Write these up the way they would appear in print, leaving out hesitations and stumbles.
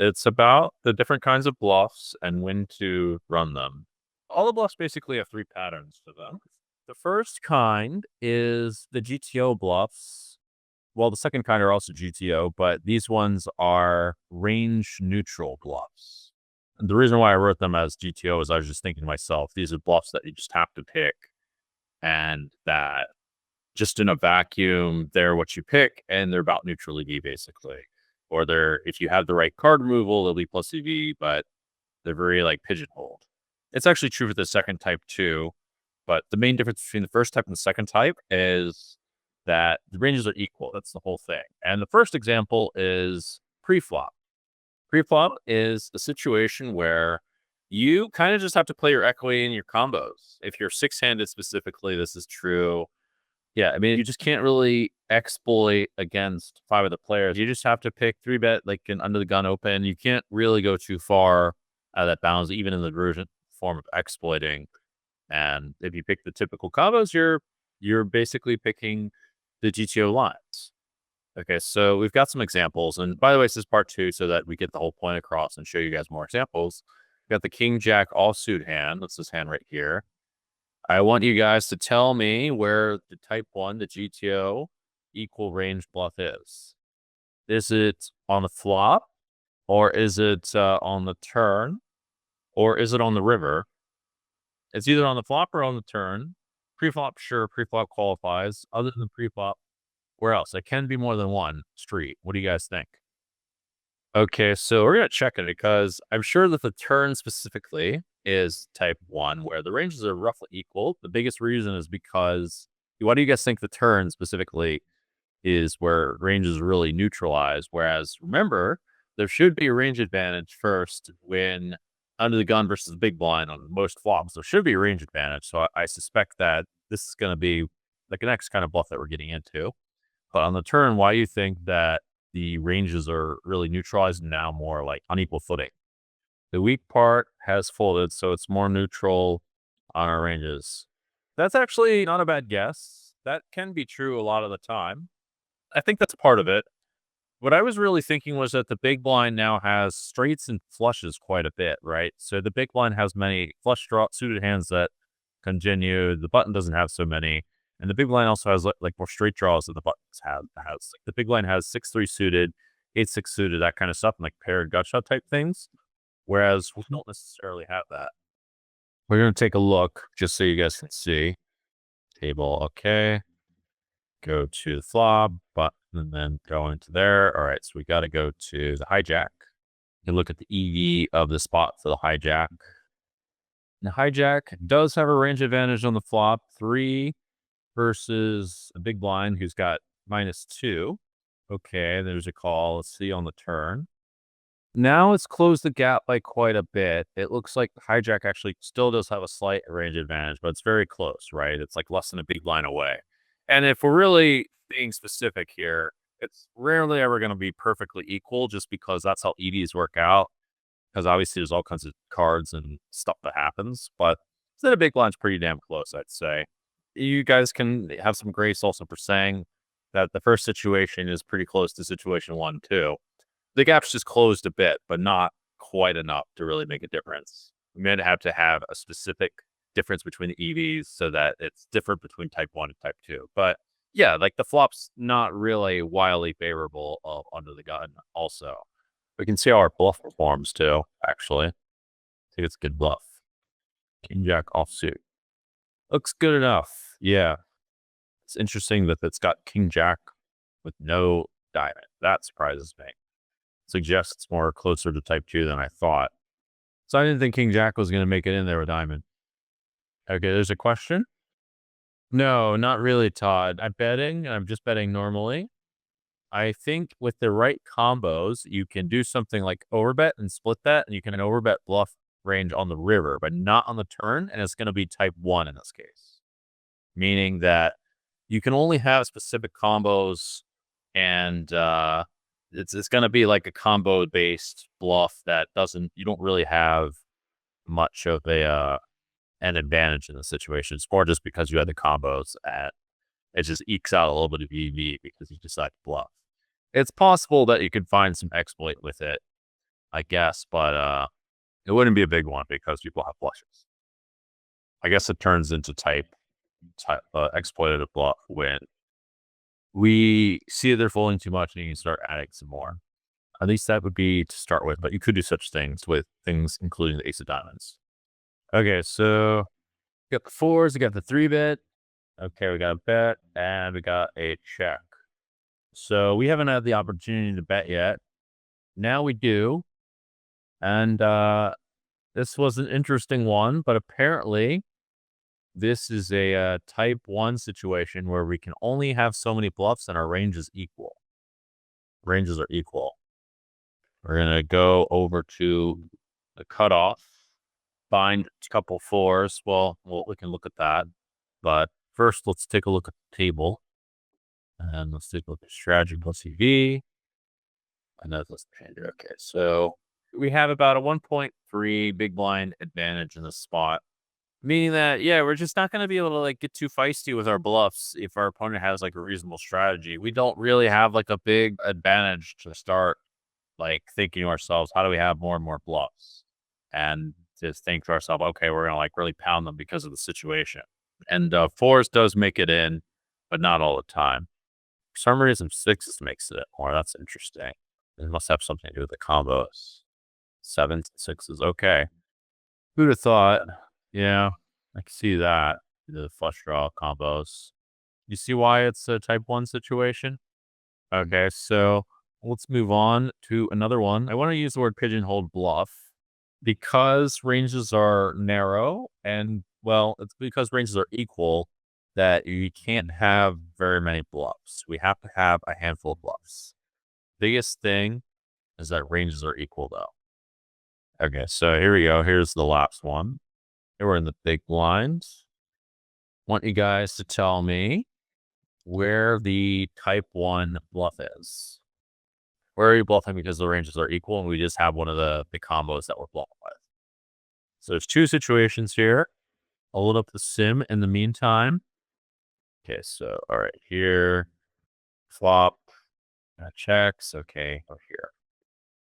It's about the different kinds of bluffs and when to run them. All the bluffs basically have three patterns to them. The first kind is the GTO bluffs. Well, the second kind are also GTO, but these ones are range neutral bluffs. And the reason why I wrote them as GTO is I was just thinking to myself, these are bluffs that you just have to pick, and that just in a vacuum, they're what you pick, and they're about neutral EV basically. Or they're, if you have the right card removal, they'll be plus EV, but they're very like pigeonholed. It's actually true for the second type too, but the main difference between the first type and the second type is that the ranges are equal. That's the whole thing. And the first example is preflop. Preflop is a situation where you kind of just have to play your equity in your combos. If you're six-handed specifically, this is true. Yeah, I mean, you just can't really exploit against five of the players. You just have to pick three bet like an under the gun open. You can't really go too far out of that bounds, even in the version form of exploiting. And if you pick the typical combos, you're basically picking the GTO lines. Okay, so we've got some examples. And by the way, this is part two so that we get the whole point across and show you guys more examples. We've got the King Jack offsuit hand. That's this hand right here. I want you guys to tell me where the type 1, the GTO, equal range bluff is. Is it on the flop? Or is it on the turn? Or is it on the river? It's either on the flop or on the turn. Preflop, sure, preflop qualifies. Other than preflop, where else? It can be more than one street. What do you guys think? Okay, so we're going to check it because I'm sure that the turn specifically is type 1, where the ranges are roughly equal. The biggest reason is because, why do you guys think the turn specifically is where ranges really neutralize? Whereas, remember, there should be a range advantage first when under the gun versus the big blind on most flops. There should be a range advantage. So I suspect that this is going to be like the next kind of bluff that we're getting into. But on the turn, why do you think that the ranges are really neutralized now more like on equal footing? The weak part has folded, so it's more neutral on our ranges. That's actually not a bad guess. That can be true a lot of the time. I think that's part of it. What I was really thinking was that the big blind now has straights and flushes quite a bit, right? So the big blind has many flush draw suited hands that continue. The button doesn't have so many. And the big blind also has like more straight draws than the buttons have. Like the big blind has 6-3 suited, 8-6 suited, that kind of stuff, and like paired gut shot type things. Whereas we don't necessarily have that. We're going to take a look just so you guys can see. Table, okay. Go to the flop, button, and then go into there. All right, so we got to go to the hijack. You can look at the EV of the spot for the hijack. The hijack does have a range advantage on the flop. 3 versus a big blind who's got -2. Okay, there's a call. Let's see on the turn. Now it's closed the gap by quite a bit. It looks like the hijack actually still does have a slight range advantage, but it's very close, right? It's like less than a big blind away. And if we're really being specific here, it's rarely ever going to be perfectly equal just because that's how EDs work out. Because obviously there's all kinds of cards and stuff that happens, but then a big blind's pretty damn close, I'd say. You guys can have some grace also for saying that the first situation is pretty close to situation 1 too. The gap's just closed a bit, but not quite enough to really make a difference. We may have to have a specific difference between the EVs so that it's different between type 1 and type 2. But yeah, like the flop's not really wildly favorable under the gun also. We can see how our bluff performs too, actually. I think it's a good bluff. King Jack offsuit. Looks good enough. Yeah. It's interesting that it's got King Jack with no diamond. That surprises me. Suggests it's more closer to type 2 than I thought. So I didn't think King Jack was going to make it in there with diamond. Okay, there's a question. No, not really, Todd. I'm betting. I'm just betting normally. I think with the right combos, you can do something like overbet and split that, and you can overbet bluff range on the river, but not on the turn, and it's going to be type 1 in this case. Meaning that you can only have specific combos, and it's going to be like a combo-based bluff that you don't really have much of an advantage in the situation. It's more just because you had the combos, and it just ekes out a little bit of EV because you decide to bluff. It's possible that you could find some exploit with it. I guess, but it wouldn't be a big one because people have flushes. I guess it turns into type exploitative bluff when we see they're folding too much and you can start adding some more. At least that would be to start with, but you could do such things with things including the ace of diamonds. Okay, so we got the fours, we got the 3-bet. Okay, we got a bet and we got a check. So we haven't had the opportunity to bet yet. Now we do. And this was an interesting one, but apparently this is a type 1 situation where we can only have so many bluffs and our range is equal. Ranges are equal. We're going to go over to the cutoff, find a couple fours. Well, we can look at that. But first, let's take a look at the table. And let's take a look at strategy plus EV. And then let's change it. Okay, so we have about a 1.3 big blind advantage in this spot. Meaning that, yeah, we're just not going to be able to like get too feisty with our bluffs if our opponent has like a reasonable strategy. We don't really have like a big advantage to start like thinking to ourselves, how do we have more and more bluffs? And just think to ourselves, okay, we're going to like really pound them because of the situation. And fours does make it in, but not all the time. For some reason, sixes makes it more. That's interesting. It must have something to do with the combos. 7s and 6s. Okay. Who'd have thought? Yeah, I can see that. The flush draw combos. You see why it's a type 1 situation? Okay, so let's move on to another one. I want to use the word pigeonhole bluff because ranges are narrow and, well, it's because ranges are equal that you can't have very many bluffs. We have to have a handful of bluffs. Biggest thing is that ranges are equal, though. Okay, so here we go. Here's the last one. Here we're in the big blinds. Want you guys to tell me where the type 1 bluff is. Where are you bluffing because the ranges are equal and we just have one of the combos that we're bluffing with? So there's two situations here. I'll load up the sim in the meantime. Okay, so all right, here, flop, checks. Okay, over here.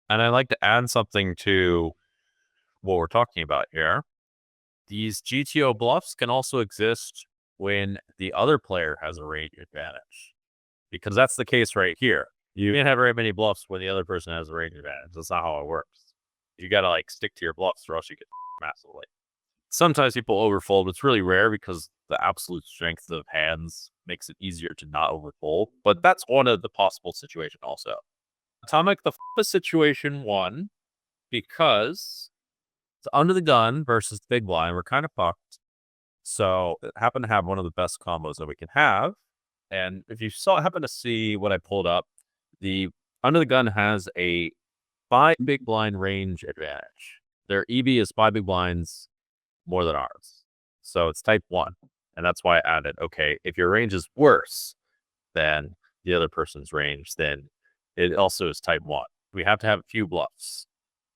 And I'd like to add something to what we're talking about here. These GTO bluffs can also exist when the other player has a range advantage, because that's the case right here. You can't have very many bluffs when the other person has a range advantage. That's not how it works. You got to like stick to your bluffs or else you get massively. Sometimes people overfold. It's really rare because the absolute strength of hands makes it easier to not overfold. But that's one of the possible situations also. Atomic, the situation 1, because it's under the gun versus the big blind. We're kind of fucked. So it happened to have one of the best combos that we can have. And if you happen to see what I pulled up, the under the gun has a 5 big blind range advantage. Their EV is 5 big blinds more than ours. So it's type 1. And that's why I added, okay, if your range is worse than the other person's range, then it also is type 1. We have to have a few bluffs.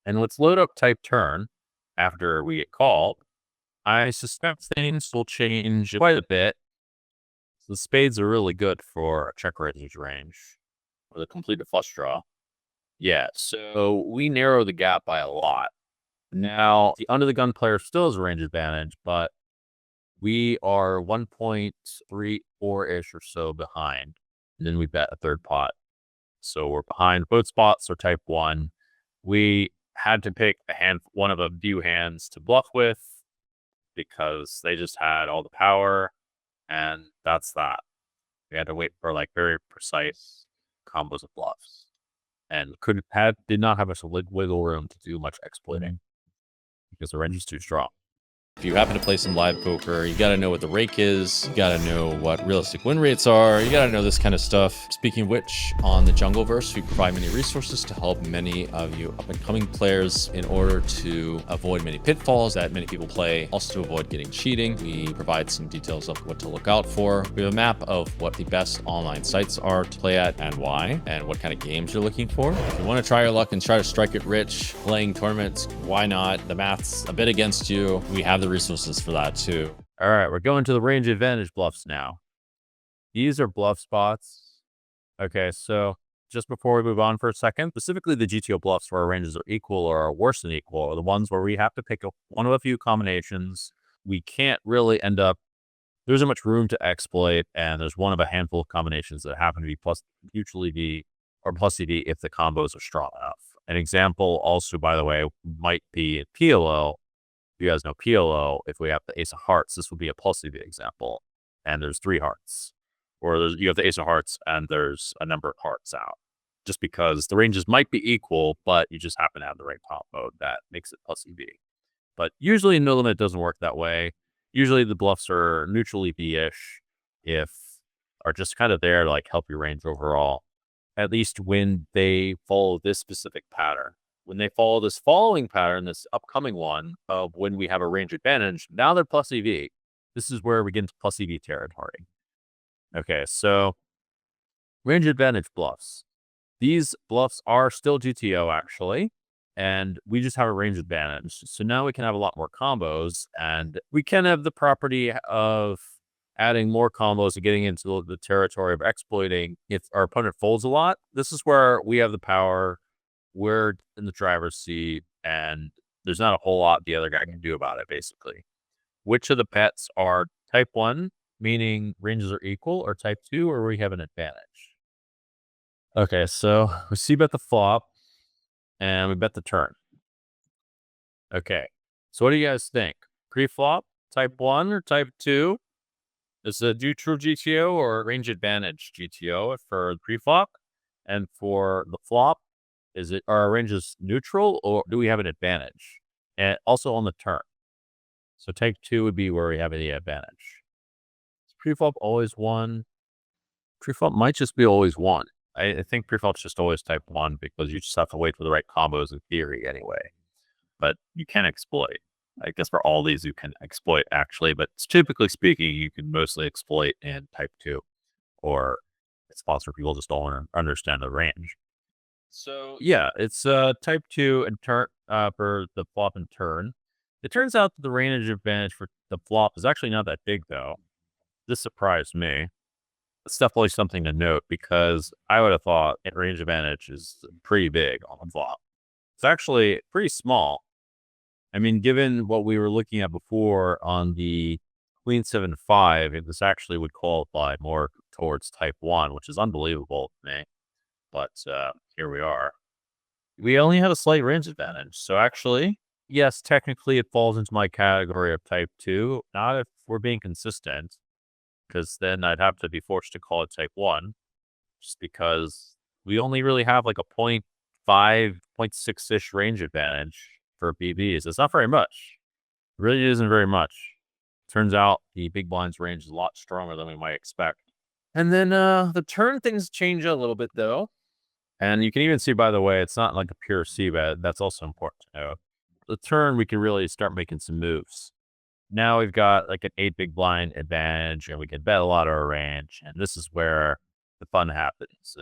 And let's load up type turn after we get called. I suspect things will change quite a bit. The spades are really good for a check range with a completed flush draw. Yeah, so we narrow the gap by a lot. Now, the under the gun player still has a range advantage, but we are 1.34-ish or so behind. And then we bet a third pot. So we're behind. Both spots are type 1. We had to pick one of a few hands to bluff with because they just had all the power, and that's that. We had to wait for like very precise combos of bluffs, and did not have much wiggle room to do much exploiting because the range is too strong. If you happen to play some live poker, you got to know what the rake is. You got to know what realistic win rates are. You got to know this kind of stuff. Speaking of which, on the Jungleverse, we provide many resources to help many of you up-and-coming players in order to avoid many pitfalls that many people play, also to avoid getting cheating. We provide some details of what to look out for. We have a map of what the best online sites are to play at and why, and what kind of games you're looking for. If you want to try your luck and try to strike it rich, playing tournaments, why not? The math's a bit against you. We have the resources for that too. All right, we're going to the range advantage bluffs now. These are bluff spots. Okay, so just before we move on for a second, specifically the GTO bluffs where our ranges are equal or are worse than equal, are the ones where we have to pick one of a few combinations. We can't really end up, there isn't much room to exploit, and there's one of a handful of combinations that happen to be plus mutually V or plus EV if the combos are strong enough. An example also, by the way, might be in PLO. If you guys know PLO, if we have the ace of hearts, this would be a plus EV example, and there's 3 hearts. Or you have the ace of hearts and there's a number of hearts out. Just because the ranges might be equal, but you just happen to have the right combo that makes it plus EV. But usually in no limit, it doesn't work that way. Usually the bluffs are neutral EV-ish if are just kind of there to like help your range overall. At least when they follow this specific pattern. When they follow this following pattern, this upcoming one of when we have a range advantage, now they're plus EV. This is where we get into plus EV territory. Okay, so range advantage bluffs. These bluffs are still GTO actually, and we just have a range advantage. So now we can have a lot more combos, and we can have the property of adding more combos and getting into the territory of exploiting if our opponent folds a lot. This is where we have the power. We're in the driver's seat, and there's not a whole lot the other guy can do about it, basically. Which of the bets are type 1, meaning ranges are equal, or type 2, or we have an advantage? Okay, so we see bet the flop, and we bet the turn. Okay, so what do you guys think? Pre-flop, type 1 or type 2? Is it a neutral GTO or range advantage GTO for the pre-flop? And for the flop, are our ranges neutral, or do we have an advantage? And also on the turn. So type 2 would be where we have the advantage. Is pre-flop always 1? Preflop might just be always 1. I think preflop's just always type 1 because you just have to wait for the right combos in theory anyway. But you can exploit. I guess for all these you can exploit actually, but typically speaking, you can mostly exploit in type 2. Or it's spots where people just don't understand the range. So yeah, it's type 2 and turn for the flop and turn. It turns out that the range advantage for the flop is actually not that big though. This surprised me. It's definitely something to note because I would have thought range advantage is pretty big on the flop. It's actually pretty small. I mean, given what we were looking at before on the Queen 7-5, this actually would qualify more towards type 1, which is unbelievable to me. But here we are. We only have a slight range advantage. So actually, yes, technically it falls into my category of type 2. Not if we're being consistent, because then I'd have to be forced to call it type 1, just because we only really have like a 0.5, 0.6-ish range advantage for BBs. It's not very much. It really isn't very much. Turns out the big blind's range is a lot stronger than we might expect. And then the turn things change a little bit though. And you can even see, by the way, it's not like a pure C bet. That's also important to know. The turn, we can really start making some moves. Now we've got like an 8 big blind advantage, and we can bet a lot of our range. And this is where the fun happens.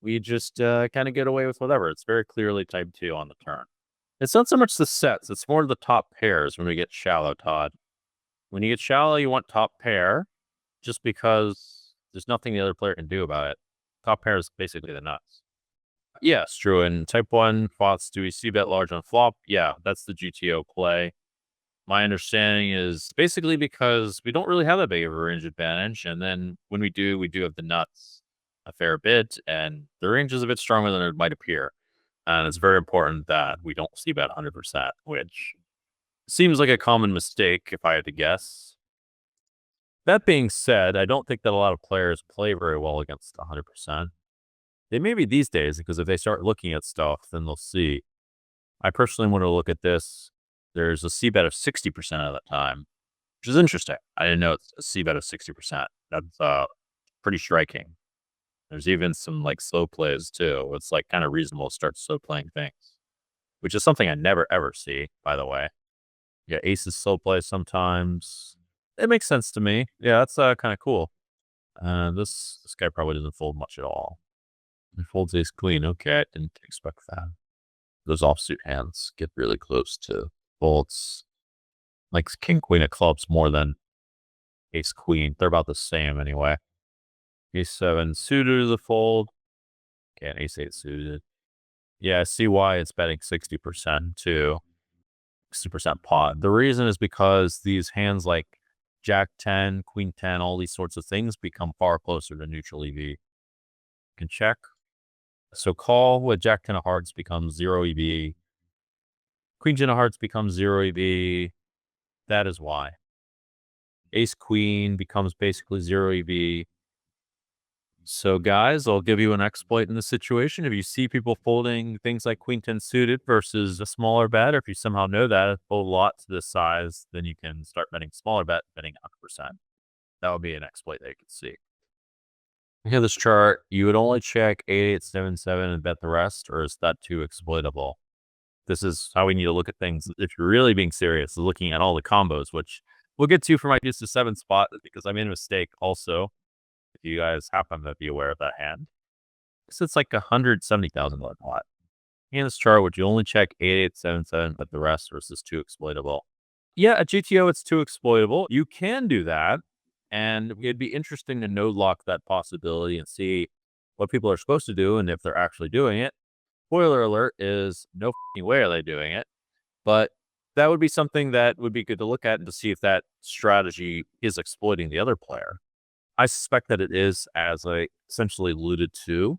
We just kind of get away with whatever. It's very clearly type 2 on the turn. It's not so much the sets. It's more the top pairs when we get shallow, Todd. When you get shallow, you want top pair just because there's nothing the other player can do about it. Top pair is basically the nuts. Yes, true. And type 1 plots, do we see bet large on flop? Yeah, that's the GTO play. My understanding is basically because we don't really have that big of a range advantage. And then when we do have the nuts a fair bit. And the range is a bit stronger than it might appear. And it's very important that we don't see bet 100%, which seems like a common mistake if I had to guess. That being said, I don't think that a lot of players play very well against 100%. They may be these days, because if they start looking at stuff, then they'll see. I personally want to look at this. There's a C bet of 60% of the time, which is interesting. I didn't know it's a C bet of 60%. That's pretty striking. There's even some like slow plays too. It's like kind of reasonable to start slow playing things, which is something I never ever see, by the way. Yeah, aces slow play sometimes. It makes sense to me. Yeah, that's kind of cool. This guy probably doesn't fold much at all. He folds ace queen. Okay, I didn't expect that. Those offsuit hands get really close to folds. Like king queen of clubs more than ace queen. They're about the same anyway. Ace 7 suited is a fold. and ace-8 suited. Yeah, I see why it's betting 60% too. 60% pot. The reason is because these hands like Jack 10, Queen 10, all these sorts of things become far closer to neutral EV. Can check. So call with Jack 10 of hearts becomes 0 EV. Queen 10 of hearts becomes 0 EV. That is why. Ace Queen becomes basically 0 EV. So guys, I'll give you an exploit in this situation. If you see people folding things like Queen 10 suited versus a smaller bet, or if you somehow know that, fold a lot to this size, then you can start betting smaller bet, betting 100%. That would be an exploit that you can see. Here, this chart, you would only check 8877 and bet the rest, or is that too exploitable? This is how we need to look at things. If you're really being serious, looking at all the combos, which we'll get to for my deuce to 7 spot, because I made a mistake also. If you guys happen to be aware of that hand. So it's like $170,000 pot. In this chart, would you only check 8877, but the rest versus too exploitable? Yeah, at GTO, it's too exploitable. You can do that. And it'd be interesting to node lock that possibility and see what people are supposed to do and if they're actually doing it. Spoiler alert is no f***ing way are they doing it. But that would be something that would be good to look at and to see if that strategy is exploiting the other player. I suspect that it is, as I essentially alluded to.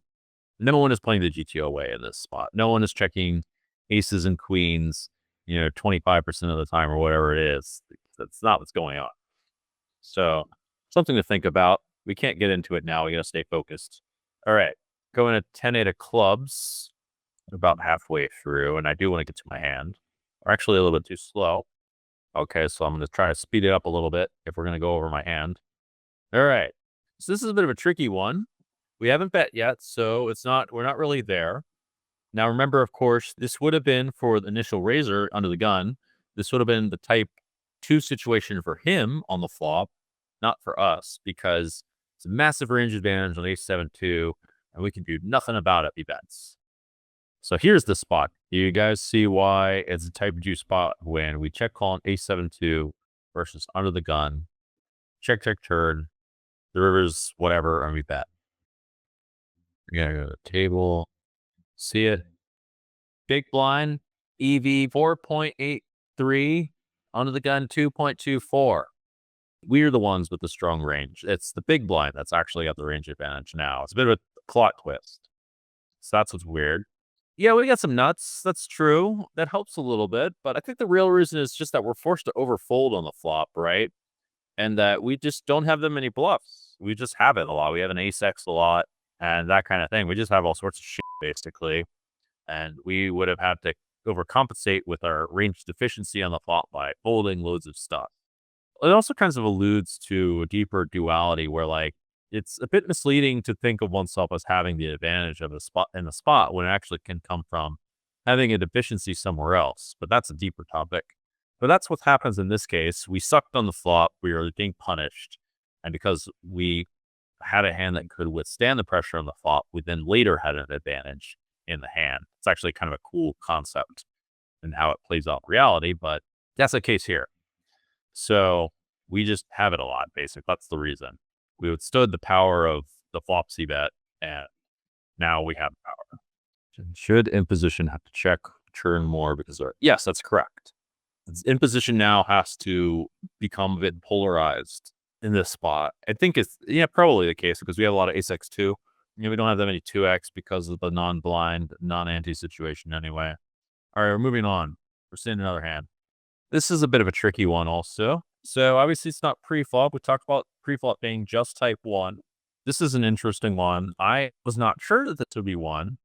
No one is playing the GTO way in this spot. No one is checking aces and queens, 25% of the time or whatever it is. That's not what's going on. So something to think about. We can't get into it now. We got to stay focused. All right. Going to 10-8 of clubs, about halfway through, and I do want to get to my hand. Or actually a little bit too slow. Okay, so I'm going to try to speed it up a little bit if we're going to go over my hand. All right. So this is a bit of a tricky one. We haven't bet yet, so we're not really there. Now remember, of course, this would have been for the initial razor under the gun. This would have been the type 2 situation for him on the flop, not for us, because it's a massive range advantage on ace 7-2, and we can do nothing about it if he bets. So here's the spot. You guys see why it's a type 2 spot when we check call on ace 7-2 versus under the gun. Check, turn. The river's whatever, and we bet. We gotta go to the table. See it. Big blind, EV 4.83, under the gun 2.24. We're the ones with the strong range. It's the big blind that's actually got the range advantage now. It's a bit of a plot twist. So that's what's weird. Yeah, we got some nuts. That's true. That helps a little bit. But I think the real reason is just that we're forced to overfold on the flop, right? And that we just don't have that many bluffs. We just have it a lot. We have an ace X a lot and that kind of thing. We just have all sorts of shit, basically. And we would have had to overcompensate with our range deficiency on the flop by folding loads of stuff. It also kind of alludes to a deeper duality where, like, it's a bit misleading to think of oneself as having the advantage of a spot in a spot when it actually can come from having a deficiency somewhere else. But that's a deeper topic. But that's what happens in this case. We sucked on the flop. We were being punished. And because we had a hand that could withstand the pressure on the flop, we then later had an advantage in the hand. It's actually kind of a cool concept and how it plays out in reality, but that's the case here. So we just have it a lot, basically. That's the reason. We withstood the power of the flop C bet, and now we have power. Should imposition have to check turn more because yes, that's correct. Imposition now has to become a bit polarized in this spot. I think it's probably the case because we have a lot of ace X2. We don't have that many 2x because of the non-blind, non-ante situation anyway. All right, we're moving on. We're seeing another hand. This is a bit of a tricky one also. So obviously it's not pre-flop. We talked about pre-flop being just type 1. This is an interesting one. I was not sure that this would be 1.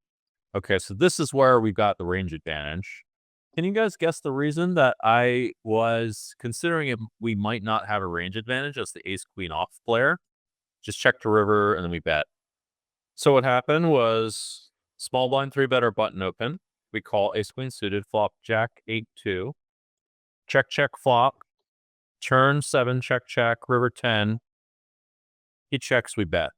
Okay, so this is where we got the range advantage. Can you guys guess the reason that I was considering if we might not have a range advantage as the ace queen off player? Just check to river and then we bet. So what happened was small blind 3-better button open. We call ace queen suited, flop jack 8-2. Check flop. Turn 7, check, river 10. He checks, we bet.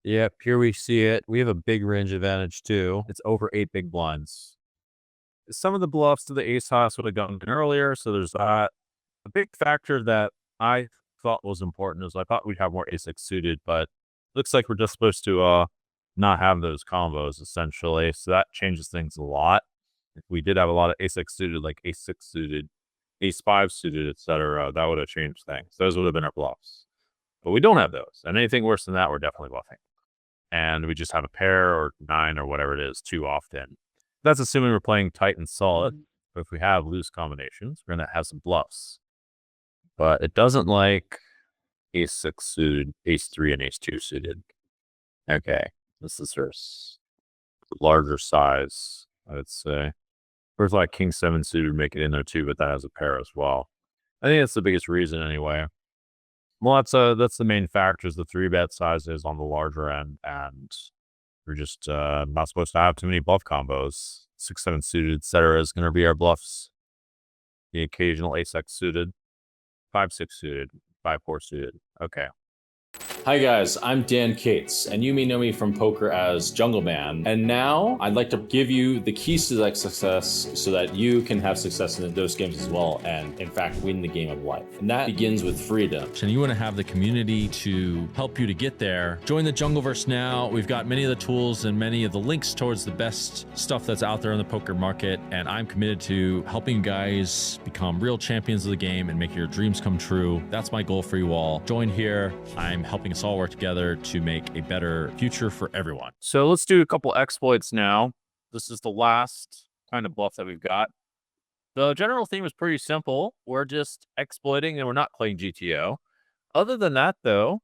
Yep, here we see it. We have a big range advantage too. It's over 8 big blinds. Some of the bluffs to the ace house would have gotten earlier, so there's that. A big factor that I thought was important is I thought we'd have more ace X suited, but looks like we're just supposed to not have those combos essentially. So that changes things a lot. If we did have a lot of ace-X suited, like ace-6 suited, ace-5 suited, etc., that would have changed things. Those would have been our bluffs. But we don't have those. And anything worse than that, we're definitely bluffing. And we just have a pair or 9 or whatever it is too often. That's assuming we're playing tight and solid. But if we have loose combinations, we're going to have some bluffs. But it doesn't like ace-6 suited, ace-3, and ace-2 suited. Okay, this is our larger size, I would say. Whereas like king-7 suited make it in there too, but that has a pair as well. I think that's the biggest reason anyway. Well, that's the main factor is the 3-bet sizes on the larger end, and we're just not supposed to have too many bluff combos. 6-7 suited, etc. is going to be our bluffs. The occasional ace-X suited, 5-6 suited, 5-4 suited. Okay. Hi guys, I'm Dan Cates, and you may know me from poker as Jungleman. And now I'd like to give you the keys to that success so that you can have success in those games as well, and in fact win the game of life. And that begins with freedom. And you want to have the community to help you to get there. Join the Jungleverse now. We've got many of the tools and many of the links towards the best stuff that's out there in the poker market, and I'm committed to helping you guys become real champions of the game and make your dreams come true. That's my goal for you all. Join here. I'm helping us all work together to make a better future for everyone. So let's do a couple exploits now. This is the last kind of bluff that we've got. The general theme is pretty simple. We're just exploiting and we're not playing GTO. Other than that, though,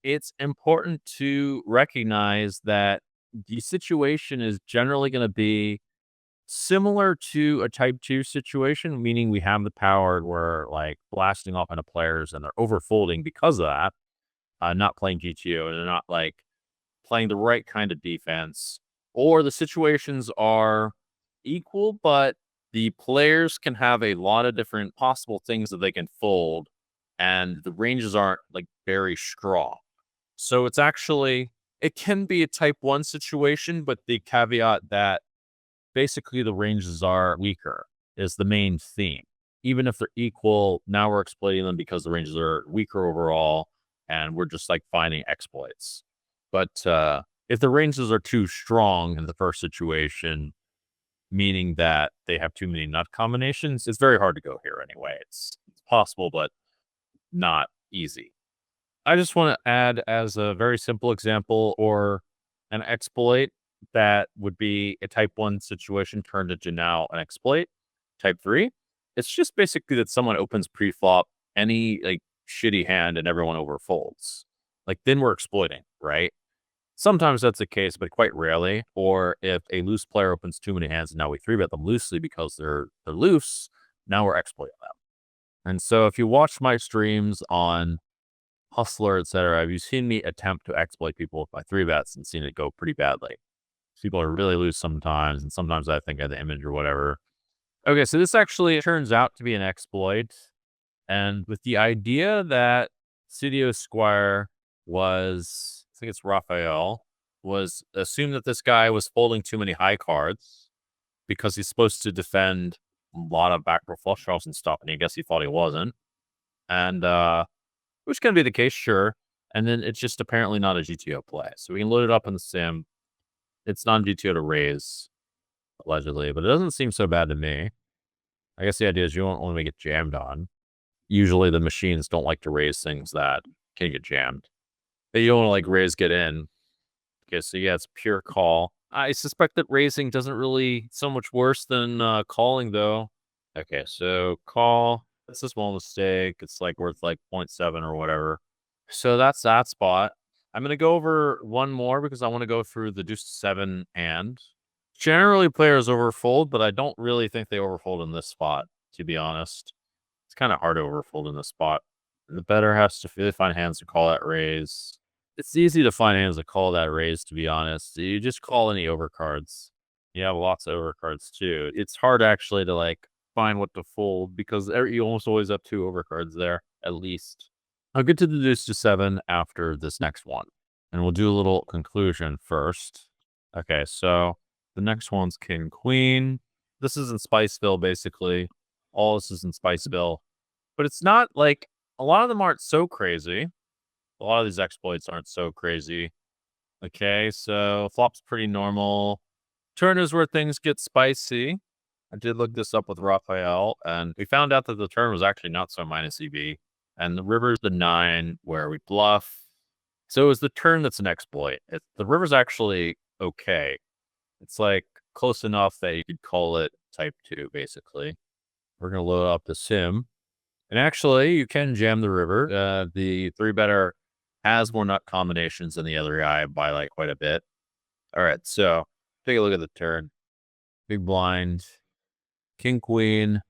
it's important to recognize that the situation is generally going to be similar to a type 2 situation, meaning we have the power, we're like blasting off into players and they're overfolding because of that. Not playing GTO and they're not like playing the right kind of defense, or the situations are equal, but the players can have a lot of different possible things that they can fold, and the ranges aren't like very strong. So it's actually, it can be a type 1 situation, but the caveat that basically the ranges are weaker is the main theme. Even if they're equal, now we're exploiting them because the ranges are weaker overall, and we're just like finding exploits. But if the ranges are too strong in the first situation, meaning that they have too many nut combinations, it's very hard to go here anyway. It's possible, but not easy. I just want to add as a very simple example or an exploit that would be a type 1 situation turned into now an exploit. Type 3, it's just basically that someone opens pre-flop any like shitty hand and everyone overfolds. Like then we're exploiting, right? Sometimes that's the case, but quite rarely. Or if a loose player opens too many hands and now we 3-bet them loosely because they're loose, now we're exploiting them. And so if you watch my streams on Hustler, etc., have you seen me attempt to exploit people with my 3-bets and seen it go pretty badly? People are really loose sometimes, and sometimes I think of the image or whatever. Okay, so this actually turns out to be an exploit. And with the idea that Studio Squire was, I think it's Raphael, was assumed that this guy was folding too many high cards because he's supposed to defend a lot of backdoor flush draws and stuff, and I guess he thought he wasn't. And which can be the case, sure. And then it's just apparently not a GTO play. So we can load it up in the sim. It's non-GTO to raise, allegedly, but it doesn't seem so bad to me. I guess the idea is you don't want to get jammed on. Usually the machines don't like to raise things that can get jammed. But you don't want to like raise, get in. Okay, so yeah, it's pure call. I suspect that raising doesn't really so much worse than calling though. Okay, so call. It's a small mistake. It's like worth like 0.7 or whatever. So that's that spot. I'm going to go over one more because I want to go through the deuce to 7 hand. Generally players overfold, but I don't really think they overfold in this spot, to be honest. It's kind of hard to overfold in this spot. The better has to really find hands to call that raise. It's easy to find hands to call that raise, to be honest. You just call any overcards. You have lots of overcards too. It's hard actually to like find what to fold because you almost always have 2 overcards there, at least. I'll get to the deuce to 7 after this next one. And we'll do a little conclusion first. Okay, so the next one's king, queen. This is in Spice Ville, basically. All this is in Spice Ville. But it's not like, a lot of them aren't so crazy. A lot of these exploits aren't so crazy. Okay, so flop's pretty normal. Turn is where things get spicy. I did look this up with Raphael, and we found out that the turn was actually not so minus EV. And the river's the 9 where we bluff. So it's the turn that's an exploit. The river's actually okay. It's like close enough that you could call it type 2, basically. We're going to load up the sim. And actually, you can jam the river. The 3-better has more nut combinations than the other guy by like quite a bit. All right, so take a look at the turn. Big blind, king, queen.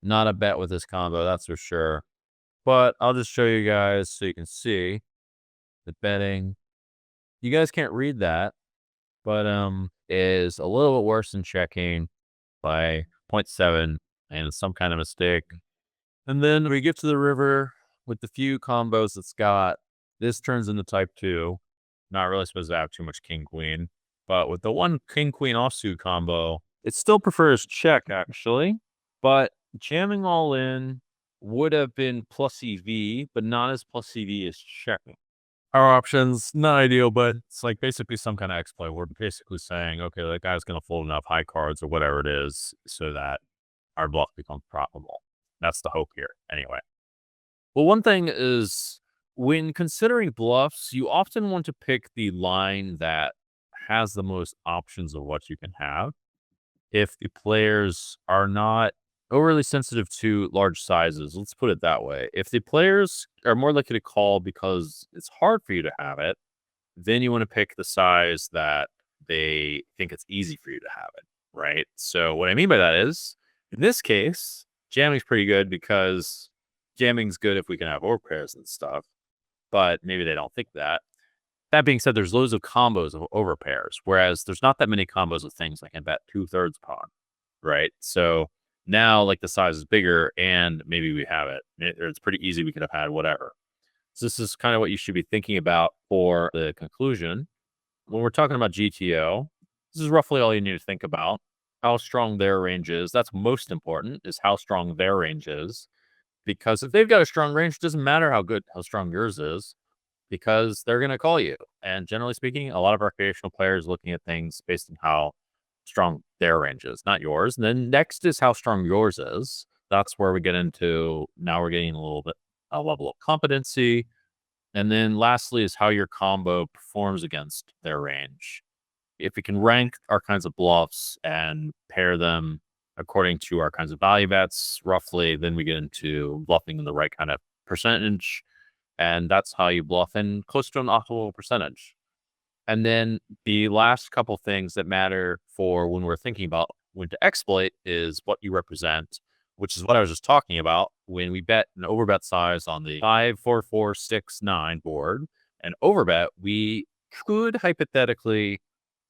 Not a bet with this combo, that's for sure. But I'll just show you guys so you can see the betting. You guys can't read that, but is a little bit worse than checking by 0.7 and some kind of mistake. And then we get to the river with the few combos it's got. This turns into type 2. Not really supposed to have too much king queen, but with the one king queen offsuit combo, it still prefers check actually, but jamming all in would have been plus EV, but not as plus EV as checking. Our options, not ideal, but it's like basically some kind of exploit. We're basically saying, okay, that guy's going to fold enough high cards or whatever it is so that our bluff becomes profitable. That's the hope here, anyway. Well, one thing is when considering bluffs, you often want to pick the line that has the most options of what you can have. If the players are not overly sensitive to large sizes, let's put it that way. If the players are more likely to call because it's hard for you to have it, then you want to pick the size that they think it's easy for you to have it, right? So what I mean by that is, in this case, jamming's pretty good because jamming's good if we can have overpairs and stuff, but maybe they don't think that. That being said, there's loads of combos of overpairs, whereas there's not that many combos of things I can bet 2/3 pawn, right? So now, like, the size is bigger and maybe we have it. It's pretty easy. We could have had whatever. So this is kind of what you should be thinking about for the conclusion. When we're talking about GTO, this is roughly all you need to think about. How strong their range is. That's most important, is how strong their range is. Because if they've got a strong range, it doesn't matter how strong yours is, because they're going to call you. And generally speaking, a lot of recreational players looking at things based on how strong their range is, not yours. And then next is how strong yours is. That's where we get into, now we're getting a little bit a level of competency. And then lastly is how your combo performs against their range. If we can rank our kinds of bluffs and pair them according to our kinds of value bets, roughly, then we get into bluffing in the right kind of percentage. And that's how you bluff in close to an optimal percentage. And then the last couple things that matter for when we're thinking about when to exploit is what you represent, which is what I was just talking about. When we bet an overbet size on the 5, 4, 4, 6, 9 board and overbet, we could hypothetically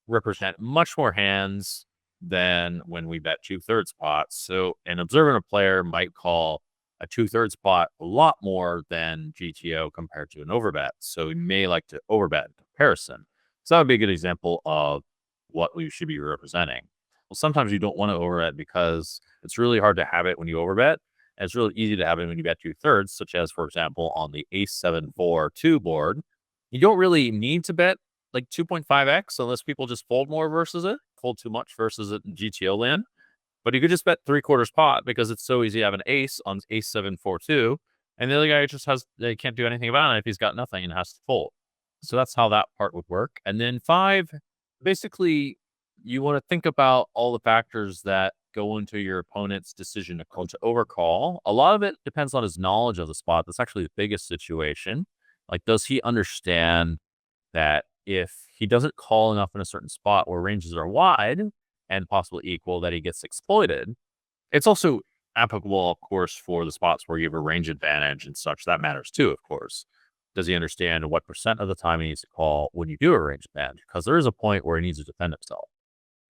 represent much more hands than when we bet 2/3 pots. So an observant player might call a 2/3 pot a lot more than GTO compared to an overbet. So we may like to overbet in comparison. So that would be a good example of what we should be representing. Well, sometimes you don't want to overbet because it's really hard to have it when you overbet. And it's really easy to have it when you bet 2/3, such as, for example, on the ace 7 4 2 board. You don't really need to bet like 2.5x unless people just fold more versus it, fold too much versus it in GTO land. But you could just bet 3/4 pot because it's so easy to have an ace on ace 7 4 2, and the other guy just they can't do anything about it if he's got nothing and has to fold. So that's how that part would work. And then 5, basically, you want to think about all the factors that go into your opponent's decision to call to overcall. A lot of it depends on his knowledge of the spot. That's actually the biggest situation. Like, does he understand that if he doesn't call enough in a certain spot where ranges are wide and possibly equal, that he gets exploited? It's also applicable, of course, for the spots where you have a range advantage and such. That matters too, of course. Does he understand what percent of the time he needs to call when you do a range advantage? Because there is a point where he needs to defend himself.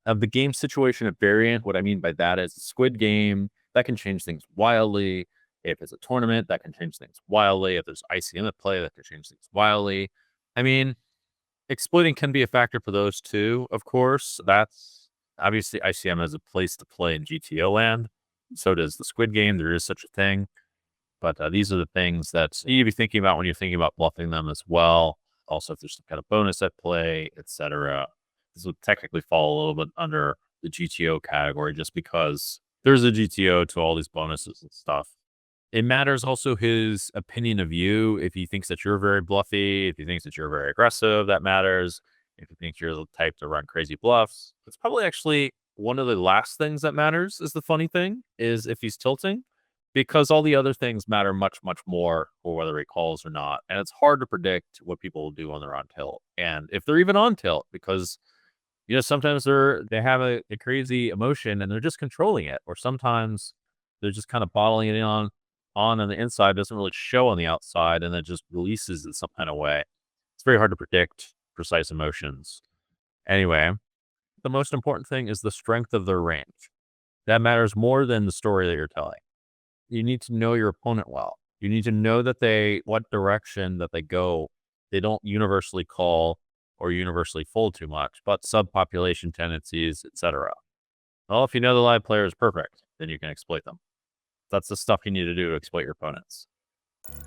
Of the game situation at variant, what I mean by that is the squid game, that can change things wildly. If it's a tournament, that can change things wildly. If there's ICM at play, that can change things wildly. I mean, exploiting can be a factor for those too, of course. That's obviously ICM has a place to play in GTO land. So does the squid game. There is such a thing. But these are the things that you need to be thinking about when you're thinking about bluffing them as well. Also, if there's some kind of bonus at play, etc. This would technically fall a little bit under the GTO category just because there's a GTO to all these bonuses and stuff. It matters also his opinion of you. If he thinks that you're very bluffy, if he thinks that you're very aggressive, that matters. If he thinks you're the type to run crazy bluffs, it's probably actually one of the last things that matters. Is the funny thing is if he's tilting, because all the other things matter much, much more for whether he calls or not. And it's hard to predict what people will do when they're on tilt, and if they're even on tilt, because sometimes they have a crazy emotion and they're just controlling it, or sometimes they're just kind of bottling it on the inside, doesn't really show on the outside, and it just releases in some kind of way. It's very hard to predict precise emotions. Anyway, the most important thing is the strength of their range. That matters more than the story that you're telling. You need to know your opponent well. You need to know that what direction that they go. They don't universally call or universally fold too much, but subpopulation tendencies, etc. Well, if you know the live player is perfect, then you can exploit them. That's the stuff you need to do to exploit your opponents.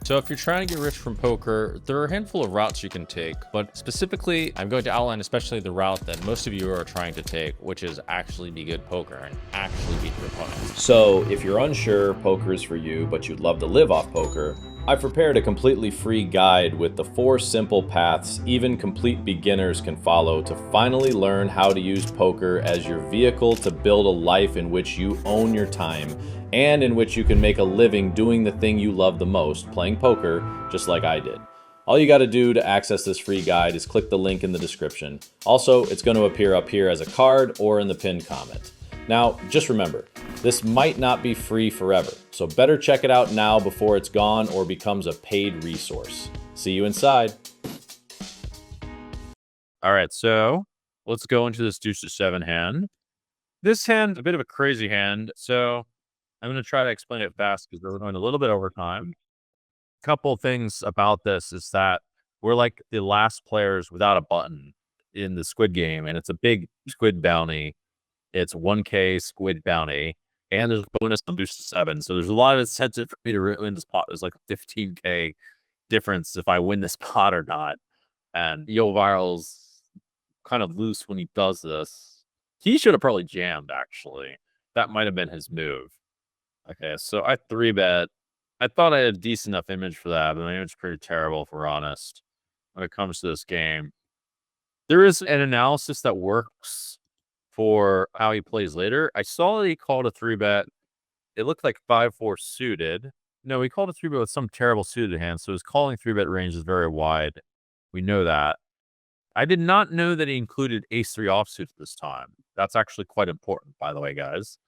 So if you're trying to get rich from poker, there are a handful of routes you can take, but specifically, I'm going to outline especially the route that most of you are trying to take, which is actually be good poker and actually beat your opponents. So if you're unsure poker is for you, but you'd love to live off poker, I've prepared a completely free guide with the 4 simple paths even complete beginners can follow to finally learn how to use poker as your vehicle to build a life in which you own your time and in which you can make a living doing the thing you love the most, playing poker, just like I did. All you got to do to access this free guide is click the link in the description. Also, it's going to appear up here as a card or in the pinned comment. Now, just remember, this might not be free forever, so better check it out now before it's gone or becomes a paid resource. See you inside. All right, so let's go into this deuce to 7 hand. This hand, a bit of a crazy hand, so I'm going to try to explain it fast because we're going a little bit over time. Couple things about this is that we're like the last players without a button in the squid game, and it's a big squid bounty. It's 1K squid bounty, and there's a bonus on deuce to 7. So there's a lot of incentive for me to win this pot. There's like a 15K difference if I win this pot or not. And Yo Viral's kind of loose when he does this. He should have probably jammed, actually. That might have been his move. Okay, so I 3-bet. I thought I had a decent enough image for that, but my image is pretty terrible, if we're honest, when it comes to this game. There is an analysis that works for how he plays later. I saw that he called a 3-bet. It looked like 5-4 suited. No, he called a 3-bet with some terrible suited hand, so his calling 3-bet range is very wide. We know that. I did not know that he included ace-3 offsuit this time. That's actually quite important, by the way, guys.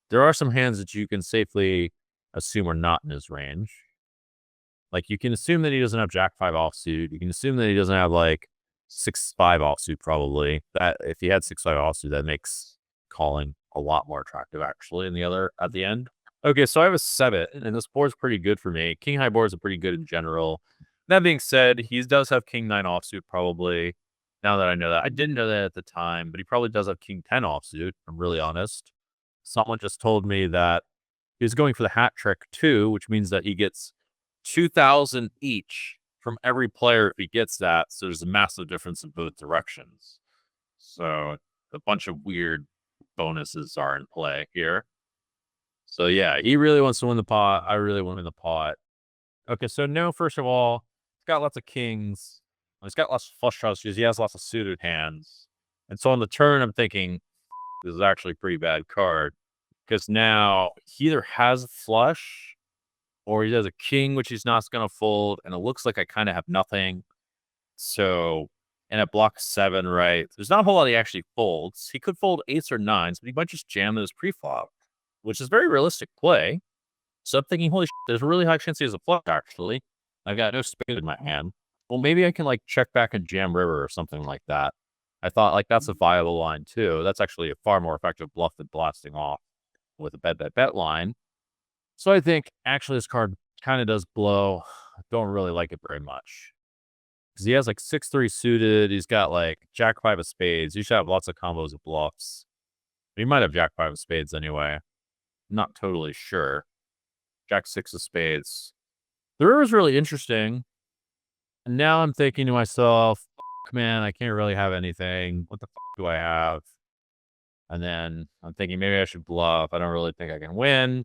There are some hands that you can safely assume are not in his range. Like, you can assume that he doesn't have Jack-5 offsuit. You can assume that he doesn't have, like, 6-5 offsuit, probably. That if he had 6-5 offsuit, that makes calling a lot more attractive, actually, at the end. Okay, so I have a 7, and this board's pretty good for me. King-high boards are pretty good in general. That being said, he does have King-9 offsuit, probably, now that I know that. I didn't know that at the time, but he probably does have King-10 offsuit, if I'm really honest. Someone just told me that he was going for the hat trick, too, which means that he gets 2,000 each from every player if he gets that. So there's a massive difference in both directions. So a bunch of weird bonuses are in play here. So yeah, he really wants to win the pot. I really want to win the pot. Okay, so no, first of all, he's got lots of kings. He's got lots of flush draws because he has lots of suited hands. And so on the turn, I'm thinking this is actually a pretty bad card because now he either has a flush or he has a king, which he's not going to fold. And it looks like I kind of have nothing. So, and it blocks 7, right? There's not a whole lot he actually folds. He could fold 8s or 9s, but he might just jam those pre-flop, which is very realistic play. So I'm thinking, holy shit, there's a really high chance he has a flush, actually. I've got no spade in my hand. Well, maybe I can, like, check back and jam river or something like that. I thought, like, that's a viable line, too. That's actually a far more effective bluff than blasting off with a bet line. So I think, actually, this card kind of does blow. I don't really like it very much. Because he has, like, 6-3 suited. He's got, like, Jack-5 of spades. You should have lots of combos of bluffs. He might have Jack-5 of spades anyway. I'm not totally sure. Jack-6 of spades. The river is really interesting. And now I'm thinking to myself, "Fuck, man, I can't really have anything. What the fuck do I have?" And then I'm thinking maybe I should bluff. I don't really think I can win.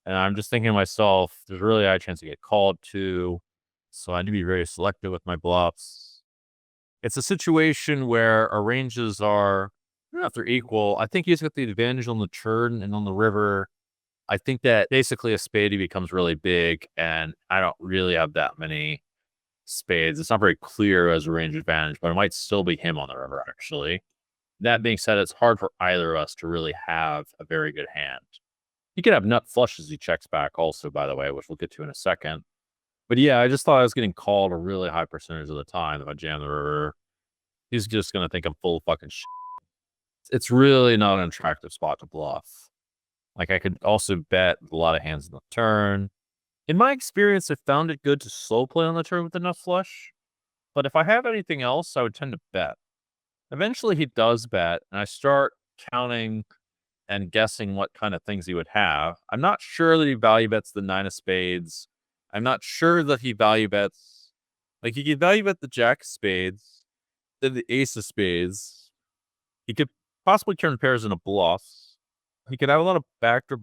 And I'm just thinking to myself, there's really a high chance to get called to. So I need to be very selective with my bluffs. It's a situation where our ranges are, I don't know if they're equal. I think he's got the advantage on the turn and on the river. I think that basically a spade he becomes really big, and I don't really have that many spades. It's not very clear as a range advantage, but it might still be him on the river, actually. That being said, it's hard for either of us to really have a very good hand. He could have nut flushes he checks back also, by the way, which we'll get to in a second. But yeah, I just thought I was getting called a really high percentage of the time if I jam the river. He's just gonna think I'm full of fucking shit. It's really not an attractive spot to bluff. Like, I could also bet a lot of hands on the turn. In my experience, I found it good to slow play on the turn with the nut flush. But if I have anything else, I would tend to bet. Eventually, he does bet, and I start counting and guessing what kind of things he would have. I'm not sure that he value bets the 9 of spades. I'm not sure that he value bets, like, he could value bet the jack of spades, then the ace of spades. He could possibly turn pairs into bluffs. He could have a lot of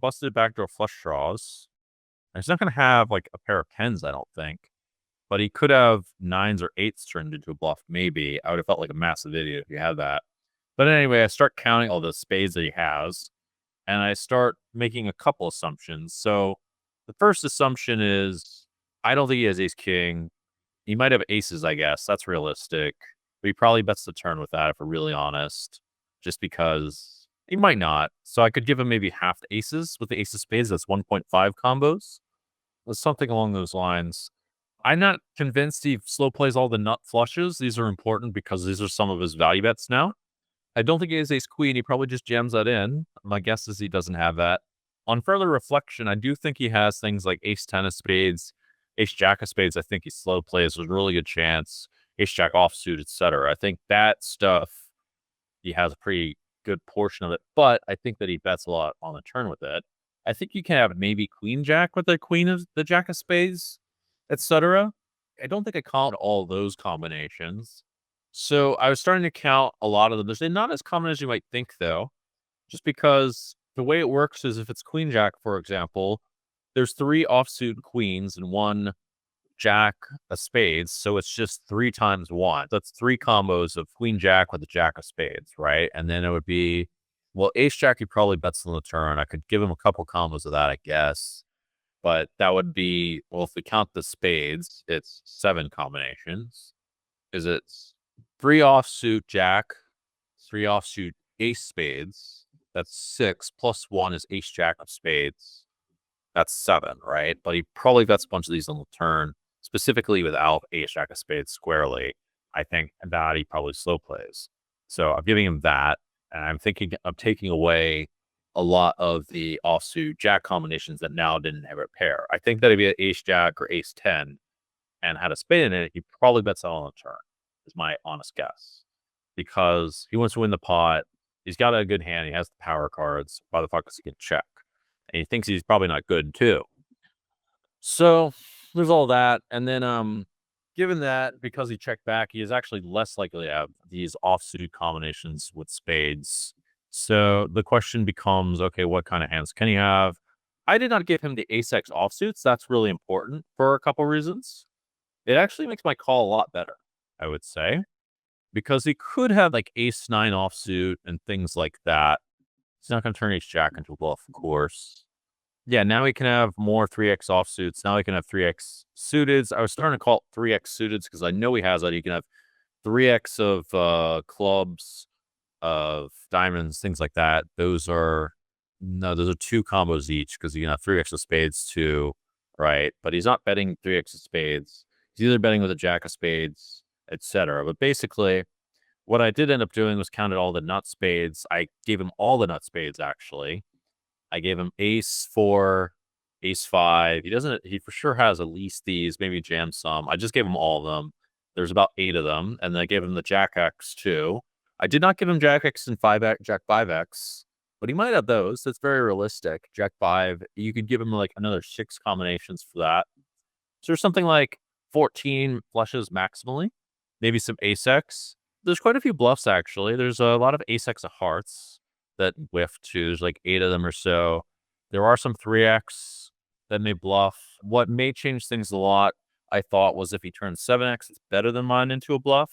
busted backdoor flush draws. And he's not going to have like a pair of tens, I don't think. But he could have nines or eights turned into a bluff, maybe. I would have felt like a massive idiot if he had that. But anyway, I start counting all the spades that he has, and I start making a couple assumptions. So the first assumption is I don't think he has ace king. He might have aces, I guess. That's realistic. But he probably bets the turn with that if we're really honest, just because he might not. So I could give him maybe half the aces with the ace of spades. That's 1.5 combos. Or something along those lines. I'm not convinced he slow plays all the nut flushes. These are important because these are some of his value bets now. I don't think he has ace queen. He probably just jams that in. My guess is he doesn't have that. On further reflection, I do think he has things like ace 10 of spades, ace jack of spades. I think he slow plays with a really good chance. Ace jack offsuit, etc. I think that stuff, he has a pretty good portion of it, but I think that he bets a lot on the turn with it. I think you can have maybe queen jack with the queen of the jack of spades, etc. I don't think I count all those combinations. So I was starting to count a lot of them. They're not as common as you might think, though, just because the way it works is if it's queen jack, for example, there's 3 offsuit queens and 1 jack of spades. So it's just 3 times 1. That's 3 combos of queen jack with a jack of spades, right? And then it would be, well, ace jack, he probably bets on the turn. I could give him a couple combos of that, I guess. But that would be, well, if we count the spades, it's 7 combinations. Is it's 3 offsuit jack, 3 offsuit ace spades. That's 6 plus 1 is ace jack of spades. That's 7, right? But he probably bets a bunch of these on the turn, specifically without ace jack of spades squarely. I think that he probably slow plays. So I'm giving him that, and I'm thinking of taking away a lot of the offsuit jack combinations that now didn't have a pair. I think that if he had ace jack or ace 10 and had a spade in it, he probably bets out on the turn, is my honest guess. Because he wants to win the pot. He's got a good hand. He has the power cards. Why the fuck does he get check? And he thinks he's probably not good too. So there's all that. And then given that, because he checked back, he is actually less likely to have these offsuit combinations with spades. So the question becomes, okay, what kind of hands can he have? I did not give him the ace X offsuits. That's really important for a couple reasons. It actually makes my call a lot better, I would say, because he could have like ace 9 offsuit and things like that. He's not going to turn ace jack into a bluff, of course. Yeah, now he can have more 3x offsuits. Now he can have 3x suiteds. I was starting to call it 3x suiteds because I know he has that. He can have 3x of clubs, of diamonds, things like that. Those are 2 combos each because you can have 3x of spades too, right? But he's not betting 3x of spades. He's either betting with a jack of spades, etc. But basically, what I did end up doing was counted all the nut spades. I gave him all the nut spades, actually. I gave him ace 4, ace 5. He for sure has at least these, maybe jam some. I just gave him all of them. There's about 8 of them. And then I gave him the jack X too. I did not give him jack X and 5X, jack 5X, but he might have those. That's very realistic. Jack 5, you could give him like another 6 combinations for that. So there's something like 14 flushes maximally, maybe some ace-x. There's quite a few bluffs, actually. There's a lot of ace-x of hearts that whiff too. There's like 8 of them or so. There are some 3x that may bluff. What may change things a lot, I thought, was if he turns 7x, it's better than mine into a bluff.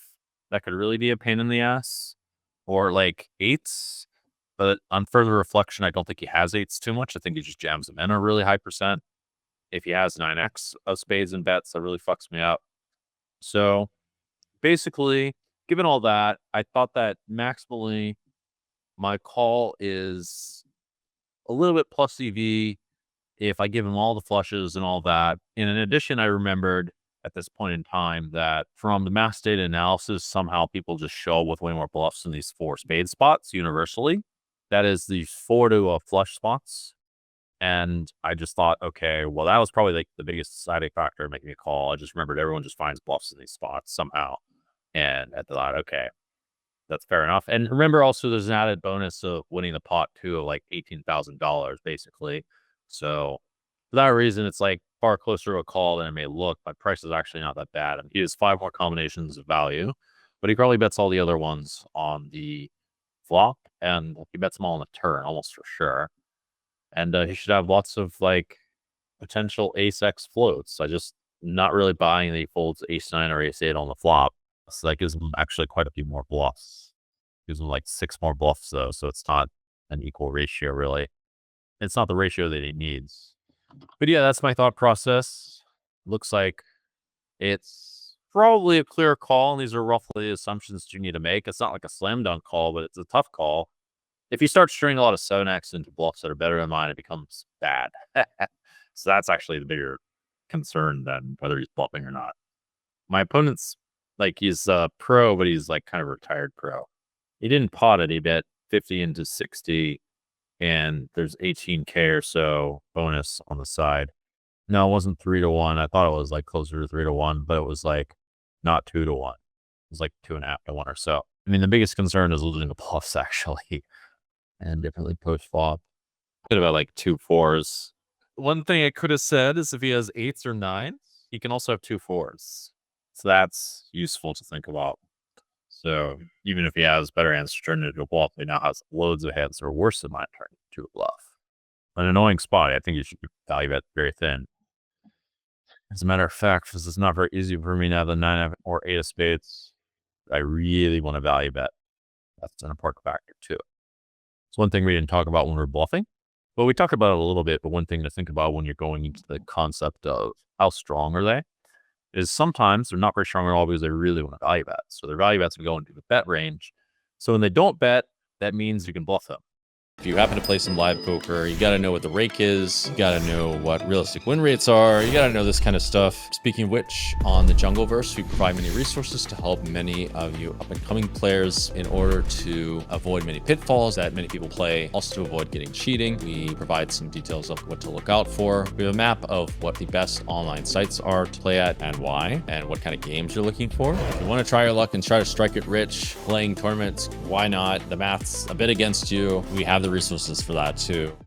That could really be a pain in the ass. Or like 8s. But on further reflection, I don't think he has 8s too much. I think he just jams them in a really high percent. If he has 9x of spades and bets, that really fucks me up. So basically, given all that, I thought that maximally my call is a little bit plus EV if I give him all the flushes and all that. And in addition, I remembered at this point in time that from the mass data analysis, somehow people just show up with way more bluffs in these 4 spade spots universally. That is the 4 to flush spots. And I just thought, okay, well, that was probably like the biggest deciding factor in making me a call. I just remembered everyone just finds bluffs in these spots somehow. And I thought, okay, that's fair enough. And remember also there's an added bonus of winning the pot too of like $18,000 basically. So for that reason, it's like far closer to a call than it may look. My price is actually not that bad. I mean, he has 5 more combinations of value, but he probably bets all the other ones on the flop and he bets them all on the turn almost for sure. And he should have lots of like potential ace-x floats. I just not really buying that he folds ace-9 or ace-8 on the flop. So that gives him actually quite a few more bluffs. Gives him like 6 more bluffs though, so it's not an equal ratio really. It's not the ratio that he needs. But yeah, that's my thought process. Looks like it's probably a clear call, and these are roughly the assumptions you need to make. It's not like a slam dunk call, but it's a tough call. If you start stringing a lot of 7x into bluffs that are better than mine, it becomes bad. So that's actually the bigger concern than whether he's bluffing or not. My opponent's like, he's a pro, but he's like kind of retired pro. He didn't pot it. He bet 50 into 60, and there's 18K or so bonus on the side. No, it wasn't 3 to 1. I thought it was like closer to 3 to 1, but it was like not 2 to 1. It was like 2.5 to 1 or so. I mean, the biggest concern is losing the bluffs actually. And definitely post flop. Could have had like 2 4s. One thing I could have said is if he has 8s or 9s, he can also have 2 4s. So that's useful to think about. So even if he has better hands to turn into a bluff, he now has loads of hands that are worse than mine turning into a bluff. An annoying spot. I think you should value bet very thin. As a matter of fact, because it's not very easy for me to have the 9 or 8 of spades, I really want to value bet. That's an important factor too. It's one thing we didn't talk about when we were bluffing. Well, we talked about it a little bit, but one thing to think about when you're going into the concept of how strong are they is sometimes they're not very strong at all because they really want to value bet. So their value bets will go into the bet range. So when they don't bet, that means you can bluff them. If you happen to play some live poker, you got to know what the rake is. You got to know what realistic win rates are. You got to know this kind of stuff. Speaking of which, on the Jungleverse, we provide many resources to help many of you up-and-coming players in order to avoid many pitfalls that many people play, also to avoid getting cheating. We provide some details of what to look out for. We have a map of what the best online sites are to play at and why, and what kind of games you're looking for. If you want to try your luck and try to strike it rich, playing tournaments, why not? The math's a bit against you. We have the resources for that too.